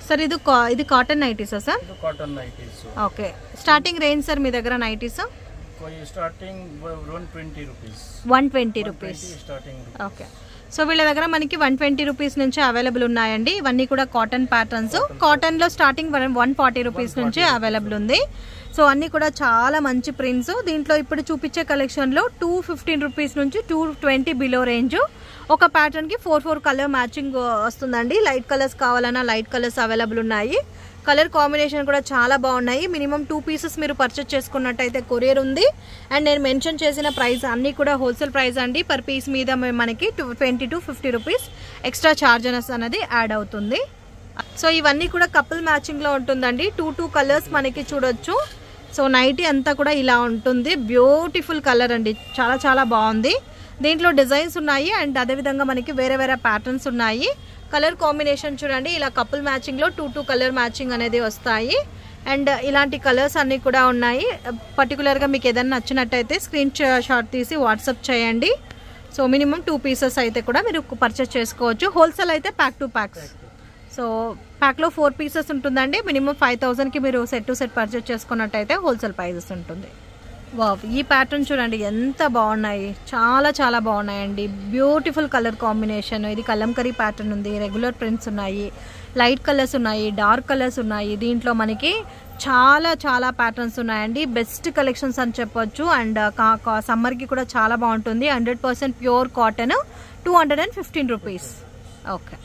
Sir ఇది cotton నైటీసా sir? Cotton nighties. Okay, starting range sir మీ దగ్గర nighties? Starting 120 rupees. 120 rupees starting. Okay, so వీళ్ళ దగ్గర మనకి 120 రూపీస్ నుంచి అవైలబుల్ ఉన్నాయండి. ఇవన్నీ కూడా కాటన్ ప్యాటర్న్స్. కాటన్లో స్టార్టింగ్ 140 రూపీస్ నుంచి అవైలబుల్ ఉంది. సో అన్నీ కూడా చాలా మంచి ప్రింట్స్. దీంట్లో ఇప్పుడు చూపించే కలెక్షన్లో 215 రూపీస్ నుంచి 220 బిలో రేంజ్. ఒక ప్యాటర్న్కి 4 కలర్ మ్యాచింగ్ వస్తుందండి. లైట్ కలర్స్ కావాలన్నా లైట్ కలర్స్ అవైలబుల్ ఉన్నాయి. కలర్ కాంబినేషన్ కూడా చాలా బాగున్నాయి. మినిమం 2 పీసెస్ మీరు పర్చేస్ చేసుకున్నట్టయితే కొరియర్ ఉంది. అండ్ నేను మెన్షన్ చేసిన ప్రైస్ అన్నీ కూడా హోల్సేల్ ప్రైస్ అండి. పర్ పీస్ మీద మనకి 20 to 50 రూపీస్ ఎక్స్ట్రా చార్జెస్ అనేది యాడ్ అవుతుంది. సో ఇవన్నీ కూడా కపుల్ మ్యాచింగ్లో ఉంటుందండి. 2 కలర్స్ మనకి చూడొచ్చు. సో నైటీ అంతా కూడా ఇలా ఉంటుంది. బ్యూటిఫుల్ కలర్ అండి, చాలా చాలా బాగుంది. దీంట్లో డిజైన్స్ ఉన్నాయి అండ్ అదేవిధంగా మనకి వేరే వేరే ప్యాటర్న్స్ ఉన్నాయి. కలర్ కాంబినేషన్ చూడండి, ఇలా కపుల్ మ్యాచింగ్లో 2 కలర్ మ్యాచింగ్ అనేది వస్తాయి. అండ్ ఇలాంటి కలర్స్ అన్నీ కూడా ఉన్నాయి. పర్టికులర్గా మీకు ఏదైనా నచ్చినట్టయితే స్క్రీన్ షాట్ తీసి వాట్సాప్ చేయండి. సో మినిమం 2 పీసెస్ అయితే కూడా మీరు పర్చేస్ చేసుకోవచ్చు. హోల్సేల్ అయితే ప్యాక్ టు ప్యాక్స్. సో ప్యాక్లో 4 పీసెస్ ఉంటుందండి. మినిమం 5000కి మీరు సెట్ టు సెట్ పర్చేస్ చేసుకున్నట్టయితే హోల్సేల్ ప్రైజెస్ ఉంటుంది. వావ్, ఈ ప్యాటర్న్ చూడండి ఎంత బాగున్నాయి, చాలా చాలా బాగున్నాయండి. Beautiful colour combination. ఇది కలంకరీ ప్యాటర్న్ ఉంది. రెగ్యులర్ ప్రింట్స్ ఉన్నాయి, లైట్ కలర్స్ ఉన్నాయి, డార్క్ కలర్స్ ఉన్నాయి. దీంట్లో మనకి చాలా చాలా ప్యాటర్న్స్ ఉన్నాయండి. బెస్ట్ కలెక్షన్స్ అని చెప్పొచ్చు. అండ్ సమ్మర్కి కూడా చాలా బాగుంటుంది. 100% ప్యూర్ కాటన్, 215 రూపీస్. ఓకే.